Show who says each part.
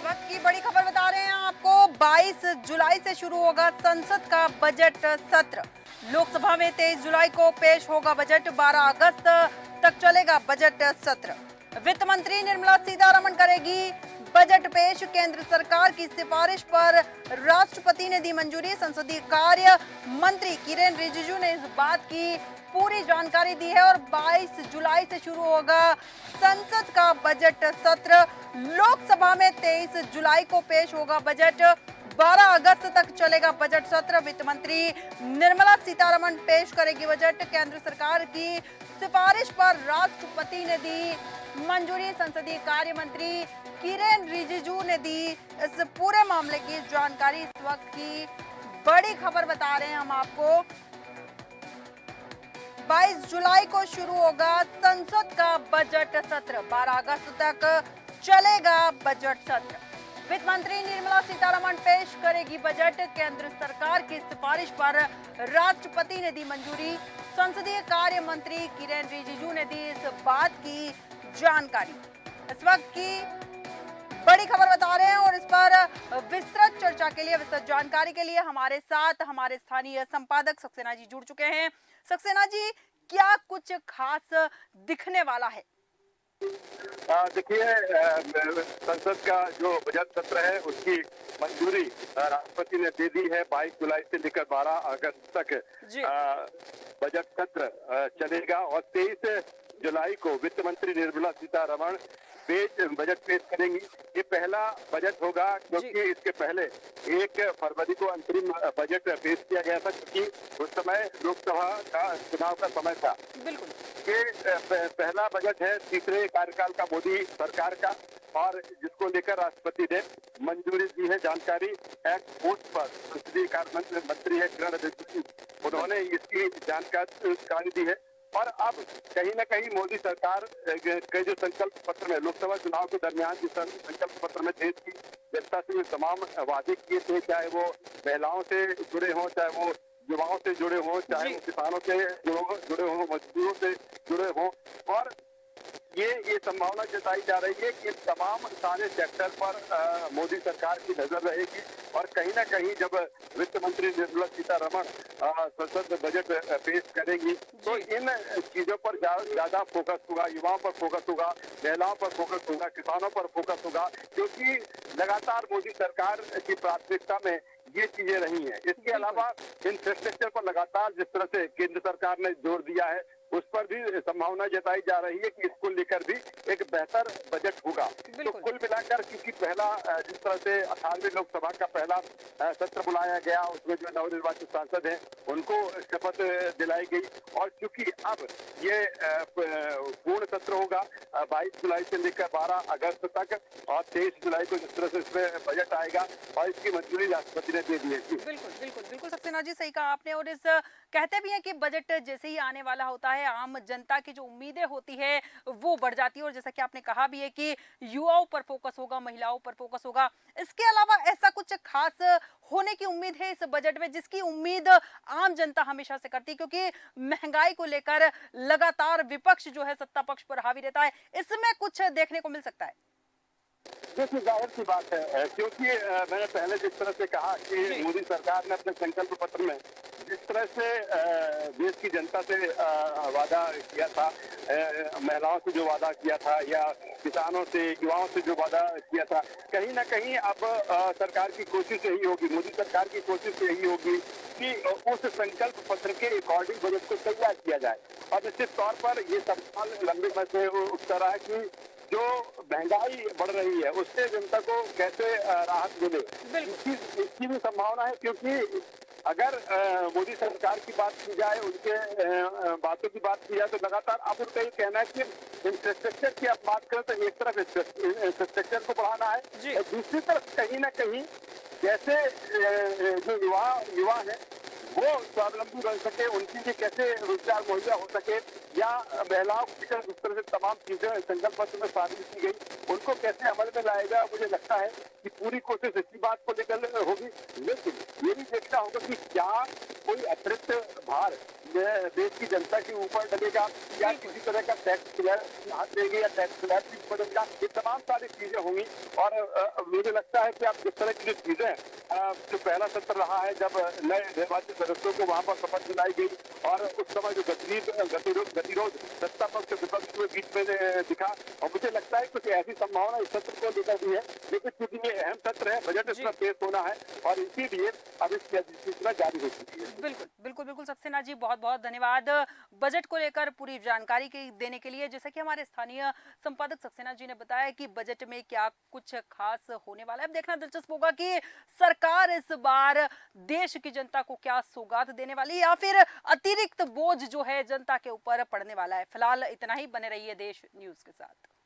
Speaker 1: वक्त की बड़ी खबर बता रहे हैं आपको। 22 जुलाई से शुरू होगा संसद का बजट सत्र। लोकसभा में 23 जुलाई को पेश होगा बजट। 12 अगस्त तक चलेगा बजट सत्र। वित्त मंत्री निर्मला सीतारमण करेगी बजट पेश। केंद्र सरकार की सिफारिश पर राष्ट्रपति ने दी मंजूरी। संसदीय कार्य मंत्री किरेन रिजिजू ने इस बात की पूरी जानकारी दी है। और 22 जुलाई से शुरू होगा संसद का बजट सत्र। लोकसभा में 23 जुलाई को पेश होगा बजट। 12 अगस्त तक चलेगा बजट सत्र। वित्त मंत्री निर्मला सीतारमण पेश करेगी बजट। केंद्र सरकार की सिफारिश पर राष्ट्रपति ने दी मंजूरी। संसदीय कार्य मंत्री किरेन रिजिजू ने दी इस पूरे मामले की जानकारी। इस वक्त की बड़ी खबर बता रहे हैं हम आपको। 22 जुलाई को शुरू होगा संसद का बजट सत्र। 12 अगस्त तक चलेगा बजट सत्र। वित्त मंत्री निर्मला सीतारमण पेश करेगी बजट। केंद्र सरकार की सिफारिश पर राष्ट्रपति ने दी मंजूरी। संसदीय कार्य मंत्री किरेन रिजिजू ने दी इस बात की जानकारी। इस वक्त की बड़ी खबर बता रहे हैं और इस पर विस्तृत चर्चा के लिए, विस्तृत जानकारी के लिए हमारे साथ हमारे स्थानीय संपादक सक्सेना जी जुड़ चुके हैं। सक्सेना जी, क्या कुछ खास दिखने वाला है?
Speaker 2: देखिए, संसद का जो बजट सत्र है उसकी मंजूरी राष्ट्रपति ने दे दी है। 22 जुलाई से लेकर 12 अगस्त तक बजट सत्र चलेगा और 23 जुलाई को वित्त मंत्री निर्मला सीतारमण बजट पेश करेंगी। ये पहला बजट होगा क्योंकि इसके पहले 1 फरवरी को अंतरिम बजट पेश किया गया था, क्योंकि उस समय लोकसभा का चुनाव का समय था।
Speaker 1: बिल्कुल,
Speaker 2: ये पहला बजट है तीसरे कार्यकाल का मोदी सरकार का, और जिसको लेकर राष्ट्रपति ने मंजूरी दी है। जानकारी एक्ट पोस्ट पर संसदीय कार्य मंत्री है किरण रिजिजू, उन्होंने इसकी जानकारी दी है। और अब कहीं न कहीं मोदी सरकार के जो संकल्प पत्र में लोकसभा चुनाव के दरमियान जिस संकल्प पत्र में देश की जनता से तमाम वादे किए थे, चाहे वो महिलाओं से जुड़े हों, चाहे वो युवाओं से जुड़े हों, चाहे वो किसानों से जुड़े हों, मजदूरों से जुड़े हों, और ये संभावना जताई जा रही है कि तमाम सारे सेक्टर पर मोदी सरकार की नजर रहेगी। और कहीं ना कहीं जब वित्त मंत्री निर्मला सीतारमण संसद बजट पेश करेंगी तो इन चीजों पर ज्यादा फोकस होगा। युवाओं पर फोकस होगा, महिलाओं पर फोकस होगा, किसानों पर फोकस होगा, क्योंकि लगातार मोदी सरकार की प्राथमिकता में ये चीजें रही हैं। इसके अलावा इंफ्रास्ट्रक्चर पर लगातार जिस तरह से केंद्र सरकार ने जोर दिया है, उस पर भी संभावना जताई जा रही है कि इसको लेकर भी एक बेहतर बजट होगा। तो कुल मिलाकर क्योंकि पहला जिस तरह से 98 लोकसभा का पहला सत्र बुलाया गया, उसमें जो नवनिर्वाचित सांसद हैं उनको शपथ दिलाई गई, और चूंकि अब ये पूर्ण सत्र होगा 22 जुलाई से लेकर 12 अगस्त तक, और 23 जुलाई को जिस तरह से इसमें बजट आएगा और इसकी मंजूरी राष्ट्रपति ने दे दी है।
Speaker 1: बिल्कुल बिल्कुल बिल्कुल सक्सेना जी, सही कहा आपने। और इस कहते भी हैं कि बजट जैसे ही आने वाला होता है, आम जनता की जो उम्मीदें होती है वो बढ़ जाती है। और जैसा कि आपने कहा भी है कि युवाओं पर फोकस होगा, महिलाओं पर फोकस होगा। इसके अलावा ऐसा कुछ खास होने की उम्मीद है इस बजट में जिसकी उम्मीद आम जनता हमेशा से करती है, क्योंकि महंगाई को लेकर लगातार विपक्ष जो है सत्ता पक्ष पर हावी रहता है। इसमें कुछ देखने को मिल सकता है?
Speaker 2: देखिए, जाहिर सी बात है, क्योंकि मैंने पहले जिस तरह से कहा कि मोदी सरकार ने अपने संकल्प पत्र में जिस तरह से देश की जनता से वादा किया था, महिलाओं से जो वादा किया था या किसानों से, युवाओं से जो वादा किया था, कहीं ना कहीं अब सरकार की कोशिश यही होगी, मोदी सरकार की कोशिश यही होगी कि उस संकल्प पत्र के अकॉर्डिंग बजट को तैयार किया जाए। और निश्चित तौर पर ये सवाल लंबे समय से उठता रहा है कि जो महंगाई बढ़ रही है उससे जनता को कैसे राहत मिले, इसकी भी संभावना है। क्योंकि अगर मोदी सरकार की बात की जाए, उनके बातों की बात की जाए, तो लगातार अब उनका ये कहना है कि इंफ्रास्ट्रक्चर की आप बात करें तो एक तरफ इंफ्रास्ट्रक्चर को बढ़ाना है, और दूसरी तरफ कहीं ना कहीं जैसे जो युवा है वो स्वावलंबी बन सके, उनके लिए कैसे रोजगार मुहैया हो सके, या महिलाओं को लेकर जिस तरह से तमाम चीजें संकल्प पत्र में शामिल की गई उनको कैसे अमल में लाएगा। मुझे लगता है कि पूरी कोशिश इसी बात को लेकर होगी, लेकिन ये भी देखना होगा कि क्या कोई अतिरिक्त भार देश की जनता के ऊपर डलेगा, या किसी तरह का टैक्स स्लैब हाथ देंगे, या टैक्स स्लैब भी बदलेगा। ये तमाम सारी चीजें होंगी और मुझे लगता है कि आप जिस तरह की जो चीजें जो पहला सत्र रहा है जब नए निर्वाचित सदस्यों को वहां पर शपथ दिलाई गई और उस समय जो गतिरोध सत्ता पक्ष विपक्ष के बीच में दिखा, और मुझे लगता है कुछ ऐसी संभावना इस सत्र को लेकर भी है, लेकिन क्योंकि ये अहम सत्र है, बजट इसमें पेश होना है और इसीलिए अब इसकी अधिसूचना जारी हो चुकी है।
Speaker 1: बिल्कुल बिल्कुल बिल्कुल सक्सेना जी, बहुत बहुत धन्यवाद बजट को लेकर पूरी जानकारी देने के लिए। जैसा कि हमारे स्थानीय संपादक सक्सेना जी ने बताया कि बजट में क्या कुछ खास होने वाला है। अब देखना दिलचस्प होगा कि सरकार इस बार देश की जनता को क्या सौगात देने वाली है, या फिर अतिरिक्त बोझ जो है जनता के ऊपर पड़ने वाला है। फिलहाल इतना ही, बने रहिए देश न्यूज के साथ।